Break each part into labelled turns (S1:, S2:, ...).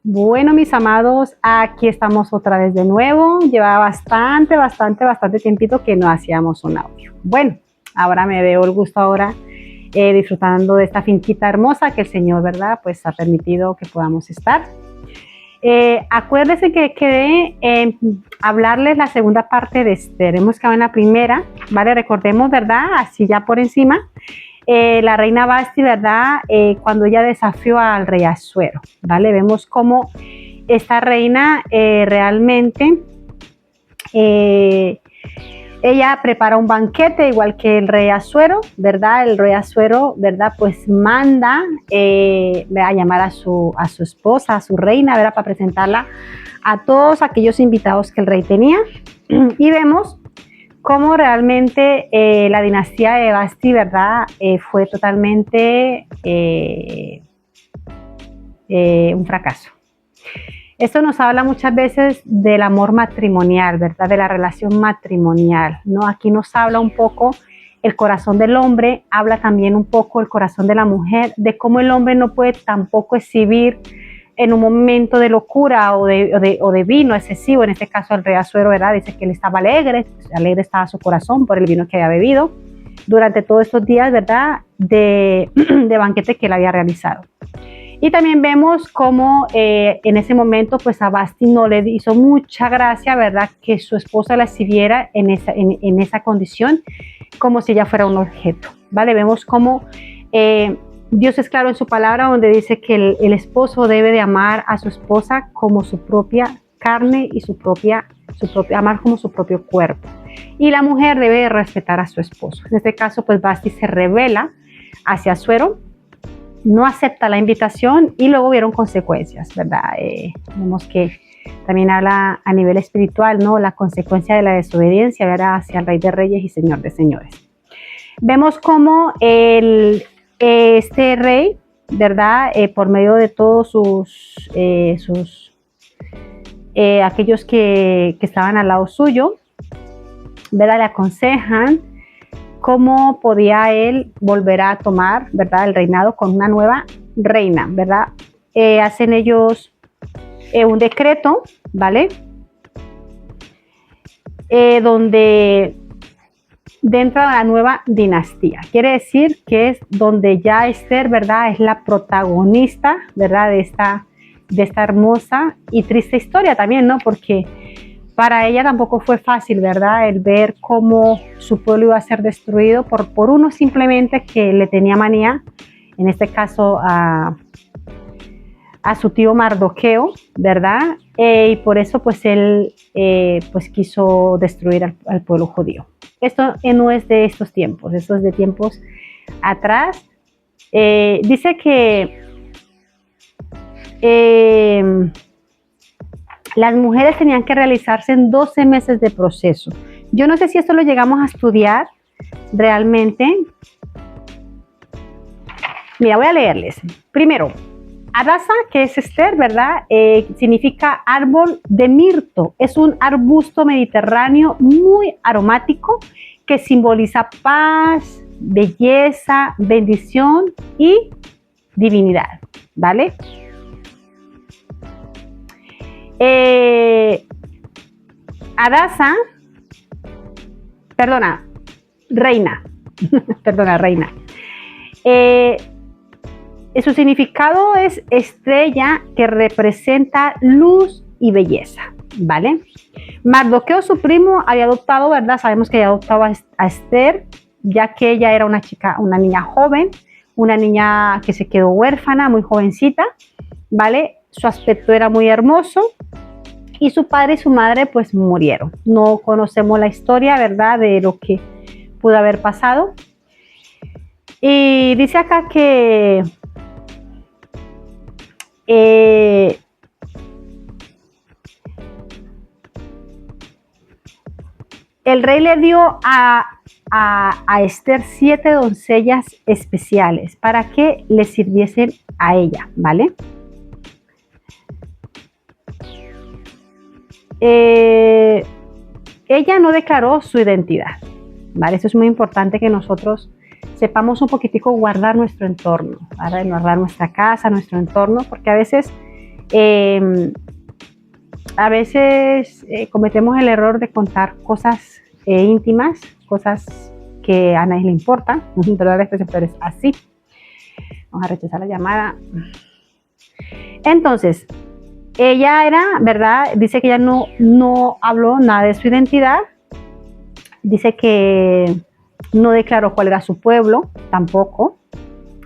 S1: Bueno, mis amados, aquí estamos otra vez de nuevo. Llevaba bastante tiempito que no hacíamos un audio. Bueno, ahora me veo el gusto ahora disfrutando de esta finquita hermosa que el Señor, ¿verdad? Pues ha permitido que podamos estar. Acuérdense que quedé en hablarles la segunda parte de Esther. Hemos quedado en la primera, ¿vale? Recordemos, ¿verdad? Así ya por encima. La reina Vasti, ¿verdad? Cuando ella desafió al rey Asuero, ¿vale? Vemos cómo esta reina realmente, ella prepara un banquete igual que el rey Asuero, ¿verdad? El rey Asuero, ¿verdad? Pues manda a llamar a su esposa, a su reina, ¿verdad? Para presentarla a todos aquellos invitados que el rey tenía. Y vemos cómo realmente la dinastía de Vasti, ¿verdad? Fue totalmente un fracaso. Esto nos habla muchas veces del amor matrimonial, ¿verdad? De la relación matrimonial, ¿no? Aquí nos habla un poco el corazón del hombre, habla también un poco el corazón de la mujer, de cómo el hombre no puede tampoco exhibir en un momento de locura o de vino excesivo, en este caso el rey Asuero, ¿verdad? Dice que él estaba alegre estaba su corazón por el vino que había bebido durante todos estos días, ¿verdad? De banquete que él había realizado. Y también vemos cómo en ese momento pues a Vasti no le hizo mucha gracia, ¿verdad? Que su esposa la exhibiera en esa condición, como si ella fuera un objeto, ¿vale? Vemos cómo Dios es claro en su palabra donde dice que el esposo debe de amar a su esposa como su propia carne y amar como su propio cuerpo. Y la mujer debe de respetar a su esposo. En este caso, pues Vasti se rebela hacia Asuero, no acepta la invitación y luego hubieron consecuencias, ¿verdad? Vemos que también habla a nivel espiritual, ¿no? La consecuencia de la desobediencia, ¿verdad? Hacia el Rey de Reyes y Señor de Señores. Vemos cómo este rey, ¿verdad? Por medio de todos aquellos que estaban al lado suyo, ¿verdad? Le aconsejan cómo podía él volver a tomar, ¿verdad? El reinado con una nueva reina, ¿verdad? Hacen ellos un decreto, ¿vale? Donde dentro de la nueva dinastía. Quiere decir que es donde ya Esther, ¿verdad? Es la protagonista, ¿verdad? De esta hermosa y triste historia también, ¿no? Porque para ella tampoco fue fácil, ¿verdad? El ver cómo su pueblo iba a ser destruido por uno simplemente que le tenía manía, en este caso a su tío Mardoqueo, ¿verdad? Y por eso pues él pues quiso destruir al pueblo judío. Esto no es de estos tiempos, esto es de tiempos atrás. Dice que las mujeres tenían que realizarse en 12 meses de proceso. Yo no sé si esto lo llegamos a estudiar realmente. Mira, voy a leerles. Primero, Hadasa, que es Esther, ¿verdad? Significa árbol de mirto. Es un arbusto mediterráneo muy aromático que simboliza paz, belleza, bendición y divinidad, ¿vale? Reina. Perdona, reina. Su significado es estrella que representa luz y belleza, ¿vale? Mardoqueo, su primo, había adoptado, ¿verdad? Sabemos que había adoptado a Esther, ya que ella era una niña joven, una niña que se quedó huérfana, muy jovencita, ¿vale? Su aspecto era muy hermoso y su padre y su madre pues murieron. No conocemos la historia, ¿verdad? De lo que pudo haber pasado. Y dice acá que el rey le dio a Esther 7 doncellas especiales para que le sirviesen a ella, ¿vale? Ella no declaró su identidad, ¿vale? Eso es muy importante que nosotros sepamos un poquitico guardar nuestro entorno, ¿vale? Guardar nuestra casa, nuestro entorno, porque a veces A veces cometemos el error de contar cosas íntimas, cosas que a nadie le importan, pero es así. Vamos a rechazar la llamada. Entonces, ella era, ¿verdad? Dice que ella no habló nada de su identidad. Dice que no declaró cuál era su pueblo, tampoco,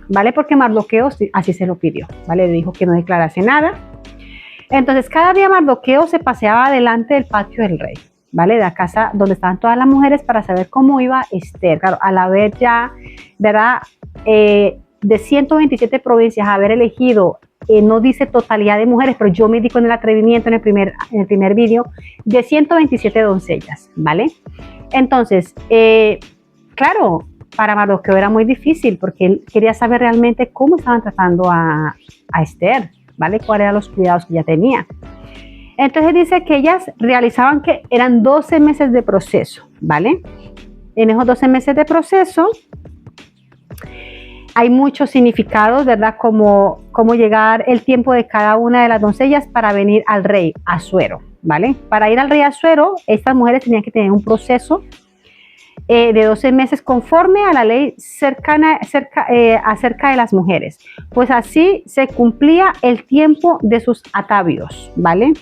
S1: ¿vale? Porque Mardoqueo así se lo pidió, ¿vale? Le dijo que no declarase nada. Entonces, cada día Mardoqueo se paseaba delante del patio del rey, ¿vale? De la casa donde estaban todas las mujeres para saber cómo iba Esther. Claro, al haber ya, ¿verdad? De 127 provincias, haber elegido, no dice totalidad de mujeres, pero yo me di con el atrevimiento en el primer vídeo, de 127 doncellas, ¿vale? Entonces, claro, para Mardoqueo era muy difícil porque él quería saber realmente cómo estaban tratando a Esther, ¿vale? Cuáles eran los cuidados que ella tenía. Entonces dice que ellas realizaban que eran 12 meses de proceso, ¿vale? En esos 12 meses de proceso hay muchos significados, ¿verdad? Como llegar el tiempo de cada una de las doncellas para venir al rey Asuero, ¿vale? Para ir al rey Asuero, estas mujeres tenían que tener un proceso de 12 meses conforme a la ley acerca de las mujeres. Pues así se cumplía el tiempo de sus atavios, ¿vale?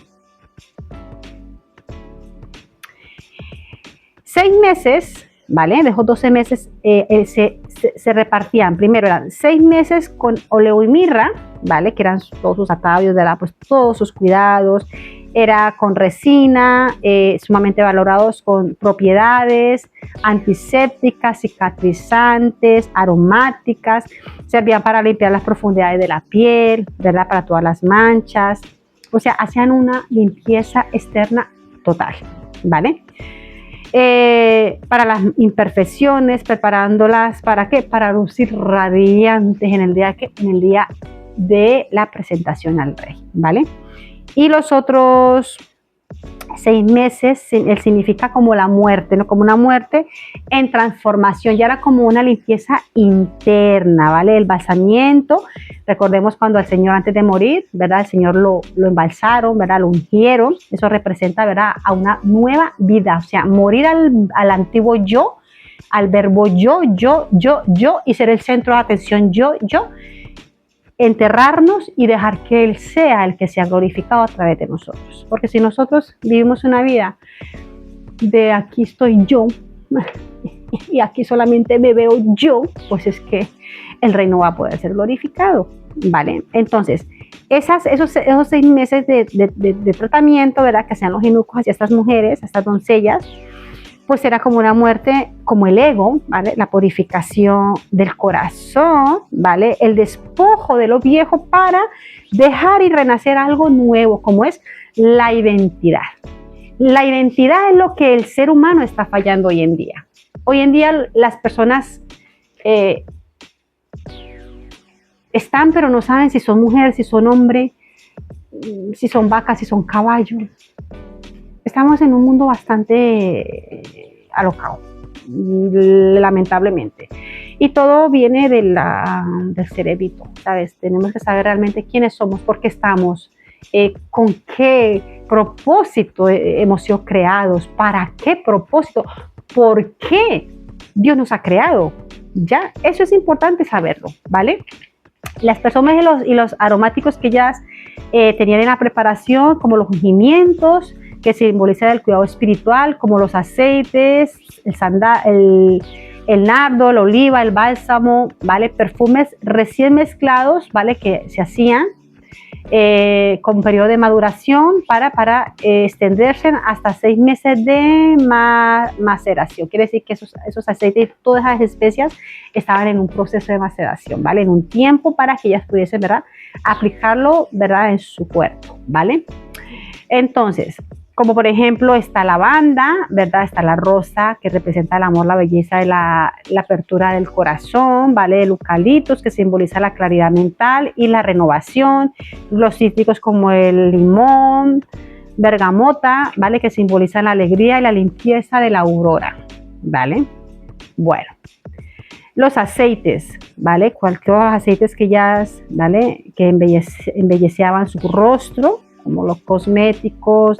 S1: 6 meses, ¿vale? De esos 12 meses se repartían. Primero eran 6 meses con óleo y mirra, ¿vale? Que eran todos sus atavios, ¿verdad? Pues todos sus cuidados. Era con resina, sumamente valorados con propiedades antisépticas, cicatrizantes, aromáticas. Servían para limpiar las profundidades de la piel, ¿verdad? Para todas las manchas. O sea, hacían una limpieza externa total, ¿vale? Para las imperfecciones, preparándolas, ¿para qué? Para lucir radiantes en el día de la presentación al rey, ¿vale? Y los otros 6 meses, él significa como la muerte, ¿no? Como una muerte en transformación, ya era como una limpieza interna, ¿vale? El balsamiento, recordemos cuando el Señor antes de morir, ¿verdad? El Señor lo embalsaron, ¿verdad? Lo ungieron, eso representa, ¿verdad? A una nueva vida, o sea, morir al antiguo yo, al verbo yo, y ser el centro de atención yo, enterrarnos y dejar que Él sea el que sea glorificado a través de nosotros. Porque si nosotros vivimos una vida de aquí estoy yo y aquí solamente me veo yo, pues es que el reino va a poder ser glorificado, ¿vale? Entonces, esos 6 meses de tratamiento, ¿verdad? Que hacían los eunucos hacia estas mujeres, a estas doncellas, pues era como una muerte, como el ego, ¿vale? La purificación del corazón, ¿vale? El despojo de lo viejo para dejar y renacer algo nuevo, como es la identidad. La identidad es lo que el ser humano está fallando hoy en día. Hoy en día las personas están, pero no saben si son mujeres, si son hombres, si son vacas, si son caballos. Estamos en un mundo bastante alocado, lamentablemente. Y todo viene del cerebrito, ¿sabes? Tenemos que saber realmente quiénes somos, por qué estamos, con qué propósito hemos sido creados, para qué propósito, por qué Dios nos ha creado. Ya, eso es importante saberlo, ¿vale? Las perfumes y los aromáticos que ellas tenían en la preparación, como los ungimientos, que simbolizan el cuidado espiritual, como los aceites, el nardo, la oliva, el bálsamo, ¿vale? Perfumes recién mezclados, ¿vale? Que se hacían con periodo de maduración para extenderse hasta 6 meses de maceración. Quiere decir que esos aceites y todas esas especias estaban en un proceso de maceración, ¿vale? En un tiempo para que ellas pudiesen, ¿verdad? Aplicarlo, ¿verdad? En su cuerpo, ¿vale? Entonces, como por ejemplo está la lavanda, ¿verdad? Está la rosa, que representa el amor, la belleza y la apertura del corazón, ¿vale? El eucaliptus, que simboliza la claridad mental y la renovación. Los cítricos como el limón, bergamota, ¿vale? Que simbolizan la alegría y la limpieza de la aurora, ¿vale? Bueno, Los aceites, ¿vale? Cualquier aceites que ellas, ¿vale? Que embellecían su rostro, como los cosméticos,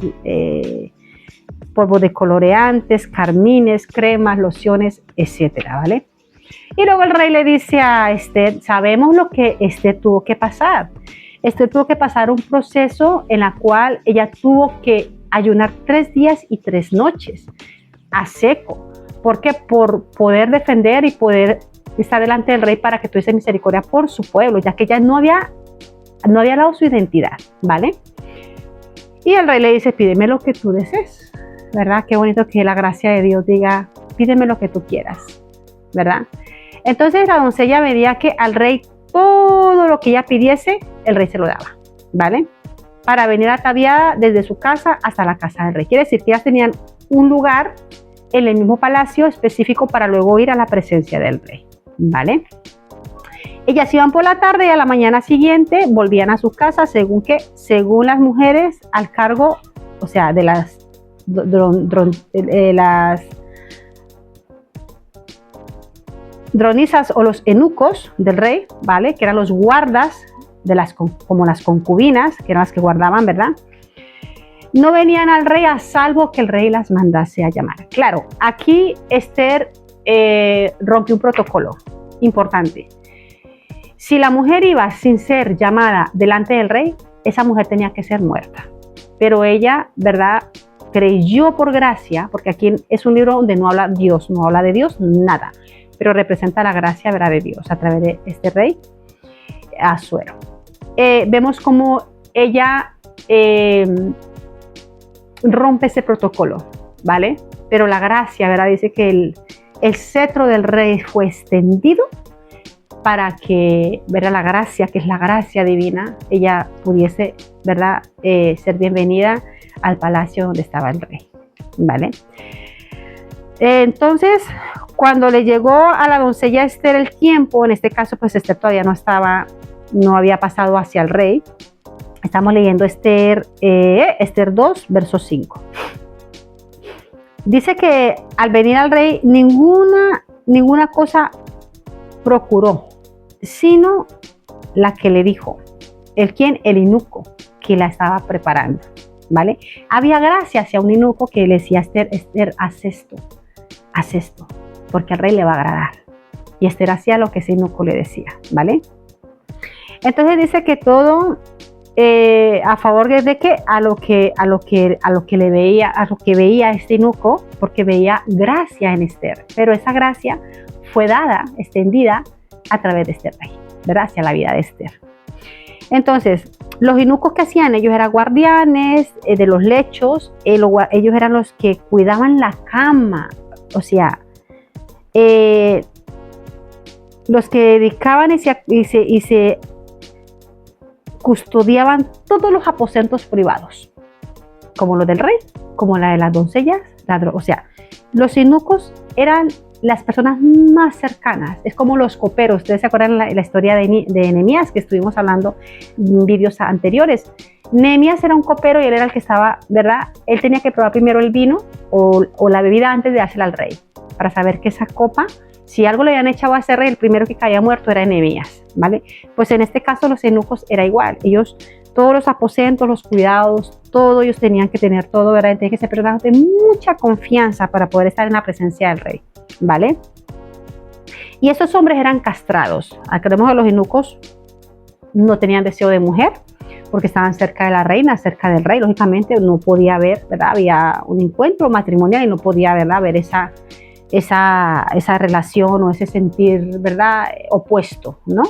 S1: polvo de coloreantes, carmines, cremas, lociones, etcétera, ¿vale? Y luego el rey le dice a Esther, sabemos lo que Esther tuvo que pasar. Esther tuvo que pasar un proceso en la cual ella tuvo que ayunar 3 días y 3 noches a seco. ¿Por qué? Por poder defender y poder estar delante del rey para que tuviese misericordia por su pueblo, ya que ella no había dado su identidad, ¿vale? Y el rey le dice, pídeme lo que tú desees, ¿verdad? Qué bonito que la gracia de Dios diga, pídeme lo que tú quieras, ¿verdad? Entonces la doncella veía que al rey todo lo que ella pidiese, el rey se lo daba, ¿vale? Para venir ataviada desde su casa hasta la casa del rey. Quiere decir que ellas tenían un lugar en el mismo palacio específico para luego ir a la presencia del rey, ¿vale? Ellas iban por la tarde y a la mañana siguiente volvían a sus casas según las mujeres al cargo, o sea, de las dronisas o los eunucos del rey, ¿vale? Que eran los guardas como las concubinas, que eran las que guardaban, ¿verdad? No venían al rey a salvo que el rey las mandase a llamar. Claro, aquí Esther rompió un protocolo importante. Si la mujer iba sin ser llamada delante del rey, esa mujer tenía que ser muerta. Pero ella, ¿verdad?, creyó por gracia, porque aquí es un libro donde no habla Dios, no habla de Dios, nada, pero representa la gracia, ¿verdad?, de Dios a través de este rey Asuero. Vemos cómo ella rompe ese protocolo, ¿vale? Pero la gracia, ¿verdad?, dice que el cetro del rey fue extendido para que, ¿verdad?, la gracia, que es la gracia divina, ella pudiese, ¿verdad?, ser bienvenida al palacio donde estaba el rey, ¿vale? Entonces, cuando le llegó a la doncella Esther el tiempo, en este caso, pues Esther todavía no había pasado hacia el rey. Estamos leyendo Esther 2, verso 5. Dice que al venir al rey, ninguna cosa procuró, sino la que le dijo, el eunuco que la estaba preparando, ¿vale? Había gracia hacia un eunuco que le decía a Esther, Esther, haz esto, porque al rey le va a agradar. Y Esther hacía lo que ese eunuco le decía, ¿vale? Entonces dice que todo a favor de que a lo que veía este eunuco, porque veía gracia en Esther, pero esa gracia fue dada, extendida a través de este rey, ¿verdad?, hacia la vida de Esther. Entonces, los eunucos que hacían, ellos eran guardianes de los lechos, ellos eran los que cuidaban la cama, o sea, los que dedicaban y se custodiaban todos los aposentos privados, como los del rey, como la de las doncellas, o sea, los eunucos eran las personas más cercanas, es como los coperos. Ustedes se acuerdan la historia de Nehemías, que estuvimos hablando en vídeos anteriores. Nehemías era un copero y él era el que estaba, ¿verdad? Él tenía que probar primero el vino o la bebida antes de dársela al rey, para saber que esa copa, si algo le habían echado a ese rey, el primero que caía muerto era Nehemías, ¿vale? Pues en este caso los eunucos era igual. Ellos, todos los aposentos, los cuidados, todo, ellos tenían que tener todo, ¿verdad? Tenían que ser personas de mucha confianza para poder estar en la presencia del rey, ¿vale? Y esos hombres eran castrados. Acordemos que los eunucos no tenían deseo de mujer porque estaban cerca de la reina, cerca del rey. Lógicamente no podía haber, ¿verdad?, había un encuentro matrimonial y no podía, ¿verdad?, haber esa relación o ese sentir, ¿verdad?, opuesto, ¿no?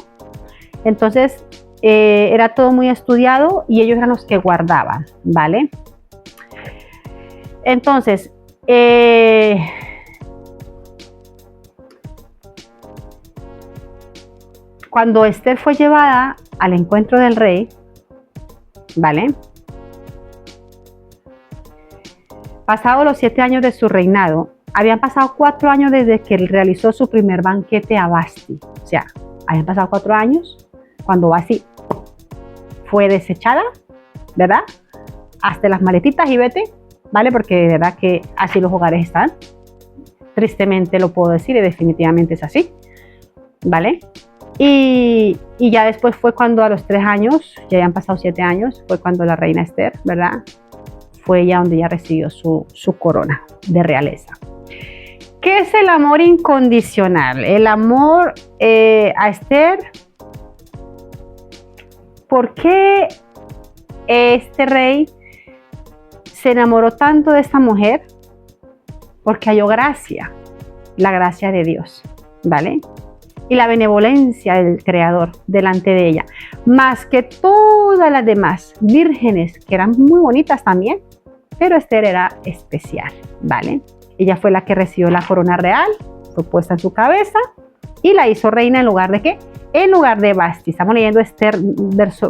S1: Entonces era todo muy estudiado y ellos eran los que guardaban, ¿vale? Entonces cuando Esther fue llevada al encuentro del rey, ¿vale?, pasados los 7 años de su reinado, habían pasado 4 años desde que él realizó su primer banquete a Vasti. O sea, habían pasado 4 años cuando Vasti fue desechada, ¿verdad? Hazte las maletitas y vete, ¿vale? Porque de verdad que así los hogares están. Tristemente lo puedo decir y definitivamente es así. ¿vale? Y ya después fue cuando a los 3 años, ya habían pasado 7 años, fue cuando la reina Esther, ¿verdad? Fue ya donde ella recibió su corona de realeza. ¿Qué es el amor incondicional? El amor a Esther. ¿Por qué este rey se enamoró tanto de esta mujer? Porque halló gracia, la gracia de Dios, ¿vale? Y la benevolencia del Creador delante de ella, más que todas las demás vírgenes, que eran muy bonitas también, pero Esther era especial, ¿vale? Ella fue la que recibió la corona real, fue puesta en su cabeza y la hizo reina en lugar de ¿qué? En lugar de Vasti. Estamos leyendo Esther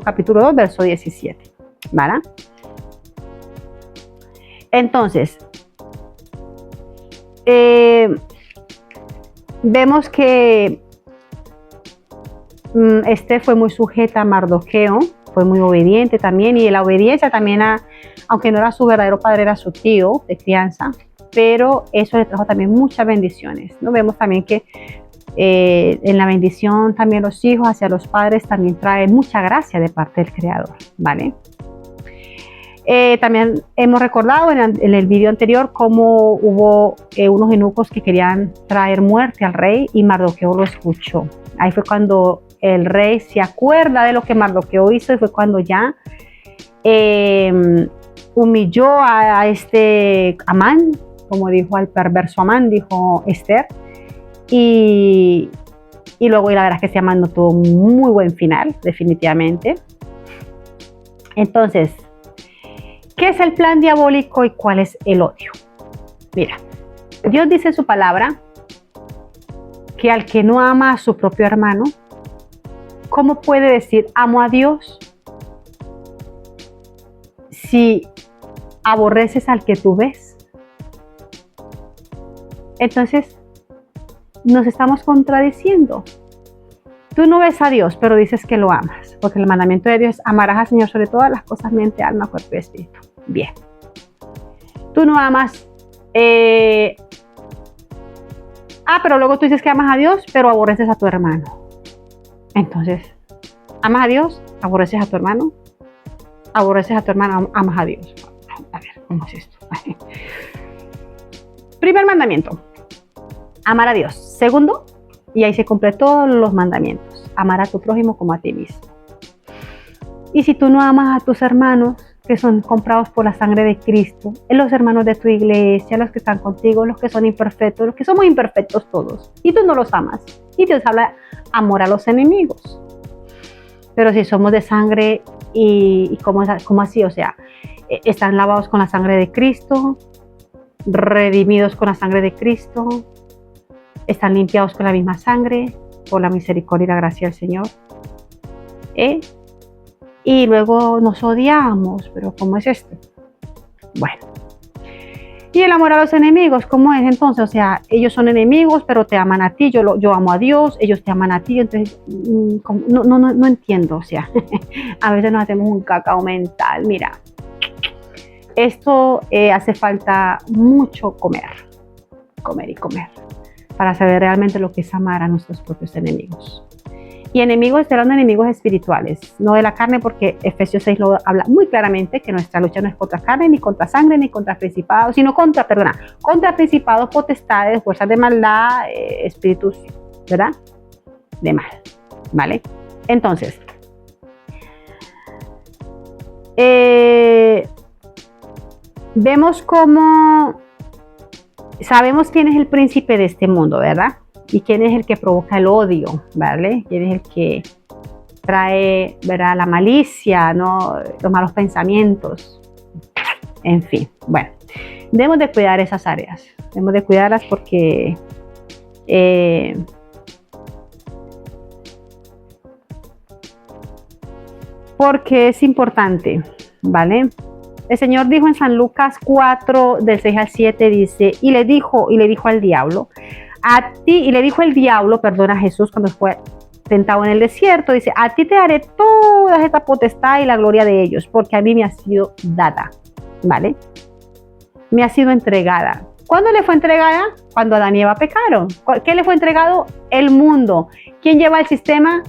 S1: capítulo 2, verso 17, ¿vale? Entonces, vemos que Esther fue muy sujeta a Mardoqueo, fue muy obediente también, y la obediencia también, aunque no era su verdadero padre, era su tío de crianza, pero eso le trajo también muchas bendiciones, ¿no? Vemos también que en la bendición también los hijos hacia los padres también trae mucha gracia de parte del Creador, ¿vale? También hemos recordado en el video anterior cómo hubo unos eunucos que querían traer muerte al rey y Mardoqueo lo escuchó. Ahí fue cuando el rey se acuerda de lo que Mardoqueo hizo y fue cuando ya humilló a este Amán, como dijo al perverso Amán, dijo Esther. Y luego la verdad es que ese Amán no tuvo un muy buen final, definitivamente. Entonces, ¿qué es el plan diabólico y cuál es el odio? Mira, Dios dice en su palabra que al que no ama a su propio hermano, ¿cómo puede decir amo a Dios si aborreces al que tú ves? Entonces, nos estamos contradiciendo. Tú no ves a Dios, pero dices que lo amas, porque el mandamiento de Dios es amarás al Señor sobre todas las cosas, mente, alma, cuerpo y espíritu. Bien. Tú no amas, pero luego tú dices que amas a Dios, pero aborreces a tu hermano. Entonces, ¿amas a Dios? ¿Aborreces a tu hermano? ¿Aborreces a tu hermano? ¿Amas a Dios? A ver, ¿cómo es esto? Primer mandamiento, amar a Dios. Segundo, y ahí se cumplen todos los mandamientos, amar a tu prójimo como a ti mismo. Y si tú no amas a tus hermanos, que son comprados por la sangre de Cristo, los hermanos de tu iglesia, los que están contigo, los que son imperfectos, los que somos imperfectos todos, y tú no los amas, y Dios habla amor a los enemigos. Pero si somos de sangre, y ¿cómo así? O sea, están lavados con la sangre de Cristo, redimidos con la sangre de Cristo, están limpiados con la misma sangre, por la misericordia y la gracia del Señor. Y luego nos odiamos, pero ¿cómo es esto? Bueno. Y el amor a los enemigos, ¿cómo es entonces? O sea, ellos son enemigos, pero te aman a ti, yo amo a Dios, ellos te aman a ti, entonces no entiendo, o sea, a veces nos hacemos un cacao mental. Mira, esto hace falta mucho comer y comer, para saber realmente lo que es amar a nuestros propios enemigos. Y enemigos, estoy hablando de enemigos espirituales, no de la carne, porque Efesios 6 lo habla muy claramente, que nuestra lucha no es contra carne, ni contra sangre, ni contra principados, sino contra principados, potestades, fuerzas de maldad, espíritus, ¿verdad? De mal, ¿vale? Entonces, vemos cómo sabemos quién es el príncipe de este mundo, ¿verdad? Y quién es el que provoca el odio, ¿vale? Quién es el que trae, ¿verdad?, la malicia, ¿no?, los malos pensamientos. En fin, bueno, debemos de cuidar esas áreas. Debemos de cuidarlas porque es importante, ¿vale? El Señor dijo en San Lucas 4, del 6 al 7, dice, y le dijo al diablo, a ti, y le dijo el diablo, perdona, a Jesús cuando fue tentado en el desierto, dice, a ti te daré toda esta potestad y la gloria de ellos, porque a mí me ha sido dada, ¿vale? Me ha sido entregada. ¿Cuándo le fue entregada? Cuando Adán y Eva pecaron. ¿Qué le fue entregado? El mundo. ¿Quién lleva el sistema?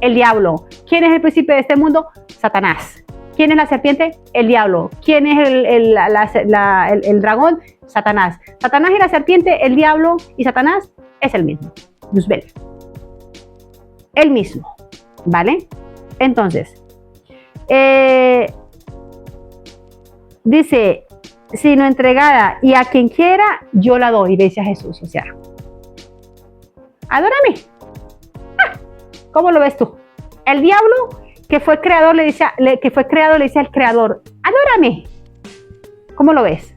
S1: El diablo. ¿Quién es el príncipe de este mundo? Satanás. ¿Quién es la serpiente? El diablo. ¿Quién es el dragón? Satanás. Satanás y la serpiente, el diablo y Satanás es el mismo. Luzbel. El mismo. ¿Vale? Entonces, dice, sino entregada y a quien quiera, yo la doy, dice a Jesús. O sea, adórame. ¿Cómo lo ves tú? El diablo que fue creador le dice al creador, adórame. ¿Cómo lo ves?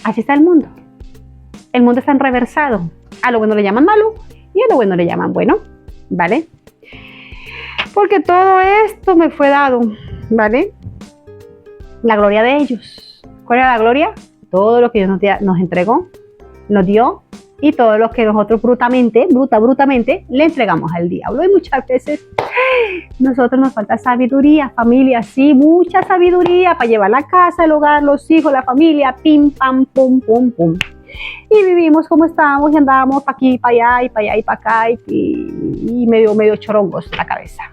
S1: Así está el mundo. El mundo está enreversado. A lo bueno le llaman malo y a lo bueno le llaman bueno, ¿vale? Porque todo esto me fue dado, ¿vale? La gloria de ellos. ¿Cuál era la gloria? Todo lo que Dios nos entregó, nos dio, y todo lo que nosotros brutamente le entregamos al diablo. Y muchas veces nosotros nos falta sabiduría, familia, sí, mucha sabiduría para llevar la casa, el hogar, los hijos, la familia, pim, pam, pum, pum, pum. Y vivimos como estábamos y andábamos para aquí, para allá, y para allá, y para acá, y medio chorongos la cabeza.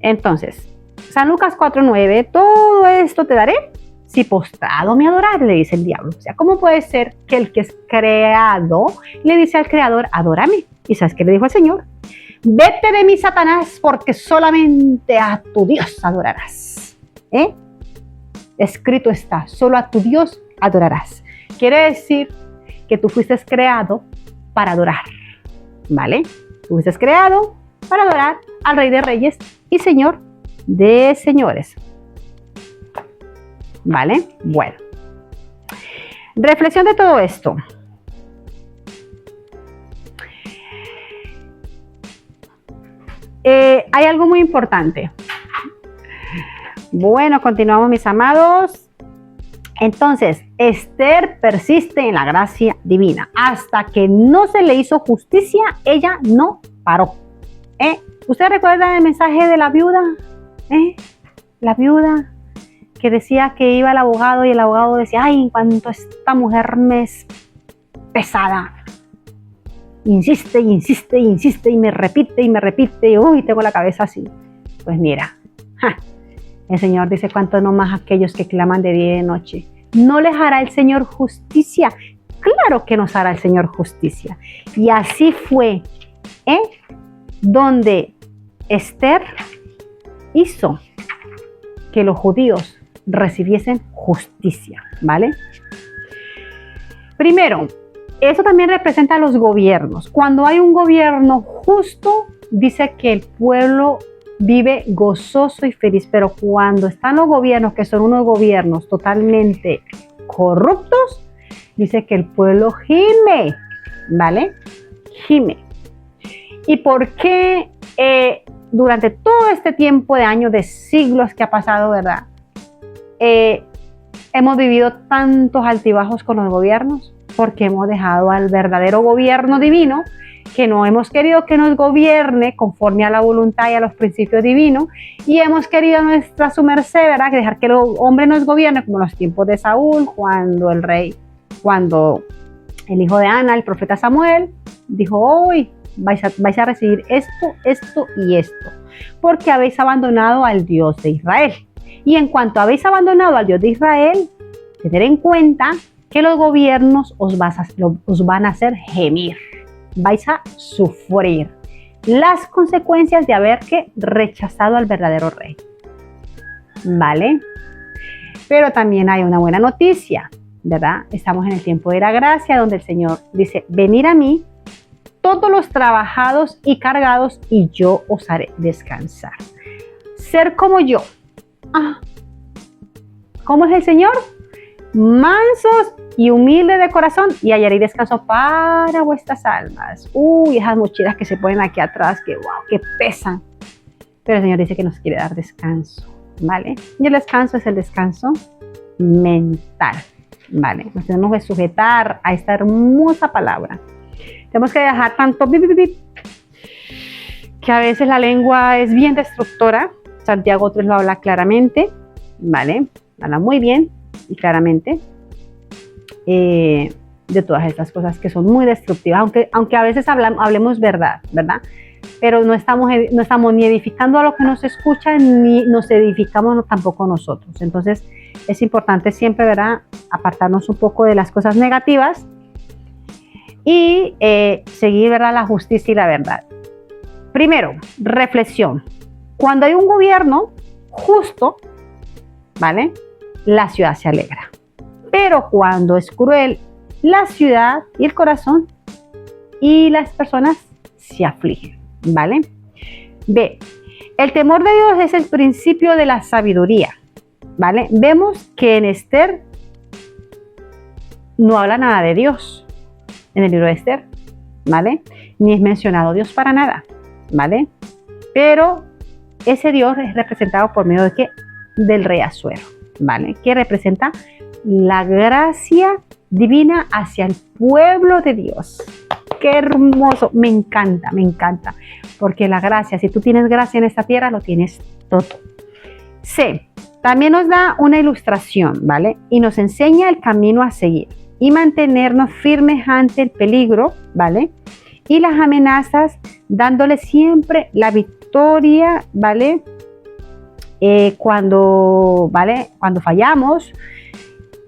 S1: Entonces, San Lucas 4:9, todo esto te daré si postrado me adorar, le dice el diablo. O sea, ¿cómo puede ser que el que es creado le dice al creador, adórame? ¿Y sabes qué le dijo el Señor? Vete de mí, Satanás, porque solamente a tu Dios adorarás. Escrito está, solo a tu Dios adorarás. Quiere decir que tú fuiste creado para adorar, ¿vale? Tú fuiste creado para adorar al Rey de Reyes y Señor de señores. ¿Vale? Bueno. Reflexión de todo esto. Hay algo muy importante. Bueno, continuamos, mis amados. Entonces, Esther persiste en la gracia divina. Hasta que no se le hizo justicia, ella no paró. ¿Usted recuerda el mensaje de la viuda? La viuda que decía que iba al abogado y el abogado decía, ay, en cuanto esta mujer me es pesada, insiste y insiste y insiste y me repite y me repite, y uy, tengo la cabeza así. Pues mira, el Señor dice, cuánto no más aquellos que claman de día y de noche. ¿No les hará el Señor justicia? Claro que nos hará el Señor justicia. Y así fue, donde Esther hizo que los judíos recibiesen justicia, ¿vale? Primero, eso también representa a los gobiernos. Cuando hay un gobierno justo, dice que el pueblo vive gozoso y feliz, pero cuando están los gobiernos, que son unos gobiernos totalmente corruptos, dice que el pueblo gime, ¿vale? Gime. ¿Y por qué durante todo este tiempo de años, de siglos que ha pasado, verdad? Hemos vivido tantos altibajos con los gobiernos porque hemos dejado al verdadero gobierno divino, que no hemos querido que nos gobierne conforme a la voluntad y a los principios divinos, y hemos querido nuestra su merced, ¿verdad? Que dejar que el hombre nos gobierne, como en los tiempos de Saúl, cuando el hijo de Ana, el profeta Samuel, dijo, hoy vais a recibir esto, esto y esto, porque habéis abandonado al Dios de Israel. Y en cuanto habéis abandonado al Dios de Israel, tener en cuenta que los gobiernos os van a hacer gemir. Vais a sufrir las consecuencias de haber rechazado al verdadero rey. ¿Vale? Pero también hay una buena noticia, ¿verdad? Estamos en el tiempo de la gracia, donde el Señor dice, venid a mí, todos los trabajados y cargados, y yo os haré descansar. Ser como yo. ¿Cómo es el Señor? Mansos y humildes de corazón, y hallaréis descanso para vuestras almas. Esas mochilas que se ponen aquí atrás, que pesan. Pero el Señor dice que nos quiere dar descanso, ¿vale? Y el descanso es el descanso mental, ¿vale? Nos tenemos que sujetar a esta hermosa palabra. Tenemos que dejar tanto que a veces la lengua es bien destructora. Santiago 3 lo habla claramente, ¿vale? Habla muy bien. y claramente de todas estas cosas que son muy destructivas, aunque a veces hablemos verdad, ¿verdad? Pero no estamos ni edificando a los que nos escuchan, ni nos edificamos tampoco nosotros. Entonces es importante siempre, ¿verdad?, apartarnos un poco de las cosas negativas y seguir, ¿verdad?, la justicia y la verdad. Primero, reflexión. Cuando hay un gobierno justo, ¿vale?, la ciudad se alegra. Pero cuando es cruel, la ciudad y el corazón y las personas se afligen, ¿vale? B. El temor de Dios es el principio de la sabiduría, ¿vale? Vemos que en Esther no habla nada de Dios, en el libro de Esther, ¿vale? Ni es mencionado Dios para nada, ¿vale? Pero ese Dios es representado por medio de ¿qué? Del rey Asuero, ¿vale? Que representa la gracia divina hacia el pueblo de Dios. Qué hermoso, me encanta, porque la gracia, si tú tienes gracia en esta tierra, lo tienes todo. C, también nos da una ilustración, ¿vale? Y nos enseña el camino a seguir y mantenernos firmes ante el peligro, ¿vale? Y las amenazas, dándole siempre la victoria, ¿vale? Cuando fallamos.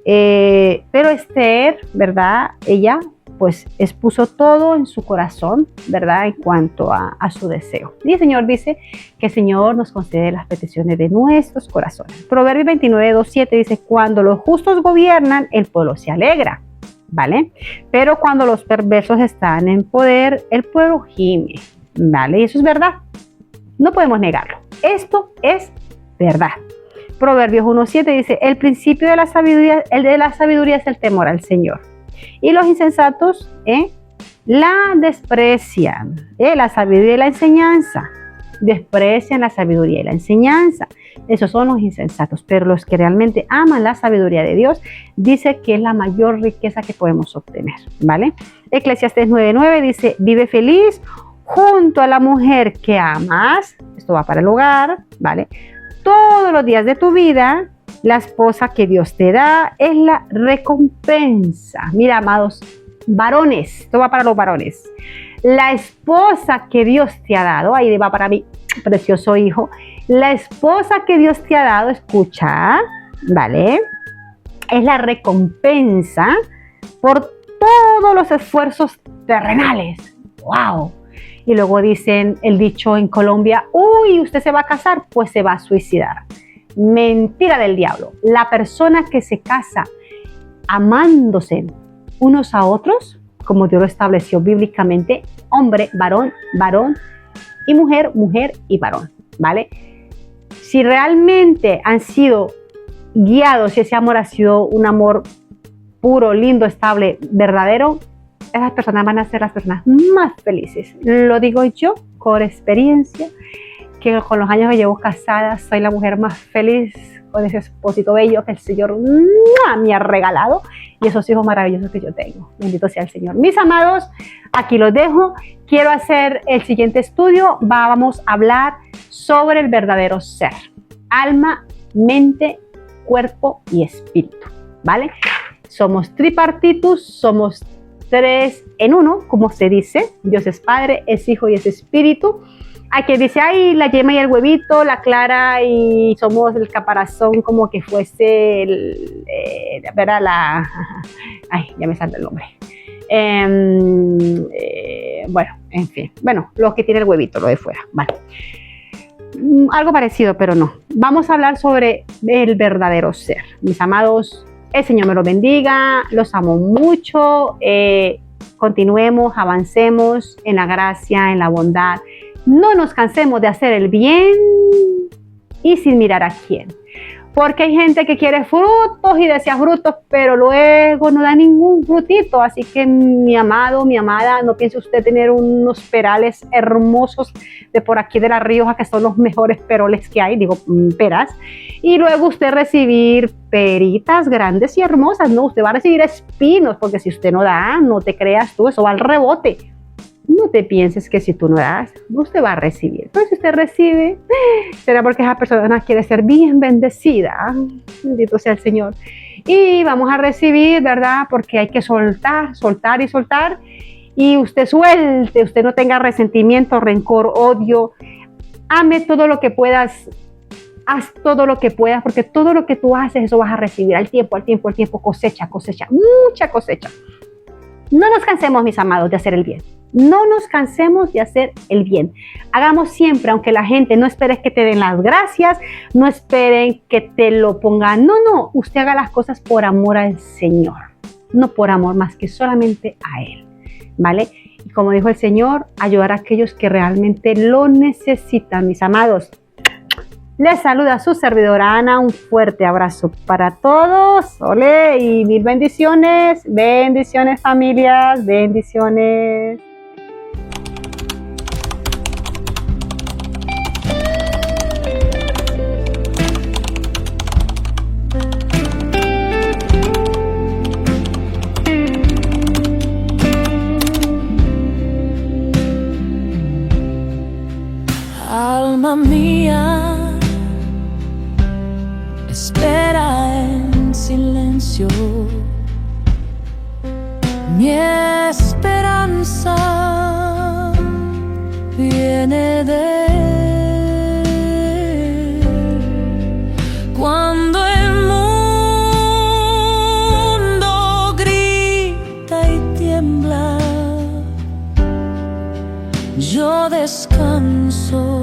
S1: Pero Esther, ¿verdad? Ella pues expuso todo en su corazón, ¿verdad? En cuanto a su deseo. Y el Señor dice que el Señor nos concede las peticiones de nuestros corazones. Proverbios 29, 2-7 dice, cuando los justos gobiernan, el pueblo se alegra, ¿vale? Pero cuando los perversos están en poder, el pueblo gime, ¿vale? Y eso es verdad. No podemos negarlo. Esto es verdad. Proverbios 1:7 dice, el principio de la sabiduría es el temor al Señor. Y los insensatos la desprecian. La sabiduría y la enseñanza. Desprecian la sabiduría y la enseñanza. Esos son los insensatos. Pero los que realmente aman la sabiduría de Dios, dice que es la mayor riqueza que podemos obtener, ¿vale? Eclesiastés 9:9 dice, vive feliz junto a la mujer que amas. Esto va para el hogar, ¿vale? Todos los días de tu vida, la esposa que Dios te da es la recompensa. Mira, amados varones, esto va para los varones. La esposa que Dios te ha dado, ahí va para mi precioso hijo, la esposa que Dios te ha dado, escucha, ¿vale? Es la recompensa por todos los esfuerzos terrenales. ¡Wow! Y luego dicen el dicho en Colombia, uy, ¿usted se va a casar? Pues se va a suicidar. Mentira del diablo. La persona que se casa amándose unos a otros, como Dios lo estableció bíblicamente, hombre, varón, varón, y mujer, mujer y varón, ¿vale? Si realmente han sido guiados, si ese amor ha sido un amor puro, lindo, estable, verdadero, esas personas van a ser las personas más felices. Lo digo yo con experiencia, que con los años que llevo casada, soy la mujer más feliz con ese esposito bello que el Señor me ha regalado y esos hijos maravillosos que yo tengo. Bendito sea el Señor. Mis amados, aquí los dejo. Quiero hacer el siguiente estudio. Vamos a hablar sobre el verdadero ser. Alma, mente, cuerpo y espíritu, ¿vale? Somos tripartitus, somos 3 en 1, como se dice. Dios es Padre, es Hijo y es Espíritu. Aquí dice, ay, la yema y el huevito, la clara y somos el caparazón, como que fuese ¿verdad? Ay, ya me sale el nombre. Bueno, en fin. Bueno, lo que tiene el huevito, lo de fuera. Vale. Algo parecido, pero no. Vamos a hablar sobre el verdadero ser. Mis amados, el Señor me los bendiga, los amo mucho. Continuemos, avancemos en la gracia, en la bondad. No nos cansemos de hacer el bien y sin mirar a quién. Porque hay gente que quiere frutos y desea frutos, pero luego no da ningún frutito. Así que mi amado, mi amada, no piense usted tener unos perales hermosos de por aquí de La Rioja, que son los mejores peroles que hay, digo, peras. Y luego usted recibir peritas grandes y hermosas. No, usted va a recibir espinos, porque si usted no da, no te creas tú, eso va al rebote. No te pienses que si tú no das, usted va a recibir. Pero si usted recibe, será porque esa persona quiere ser bien bendecida. Bendito sea el Señor. y vamos a recibir, ¿verdad? Porque hay que soltar, soltar y soltar. Y usted suelte, usted no tenga resentimiento, rencor, odio. Ame todo lo que puedas, haz todo lo que puedas, porque todo lo que tú haces, eso vas a recibir al tiempo, cosecha, cosecha, mucha cosecha. No nos cansemos, mis amados, de hacer el bien. No nos cansemos de hacer el bien. Hagamos siempre, aunque la gente no espere que te den las gracias, no esperen que te lo pongan. No, no, usted haga las cosas por amor al Señor, no por amor más que solamente a Él, ¿vale? Y como dijo el Señor, ayudar a aquellos que realmente lo necesitan, mis amados. Les saluda su servidora Ana, un fuerte abrazo para todos, ole, y mil bendiciones, bendiciones familias, bendiciones.
S2: Alma mía, espera en silencio. Mi esperanza viene de Él. Cuando el mundo grita y tiembla, yo descanso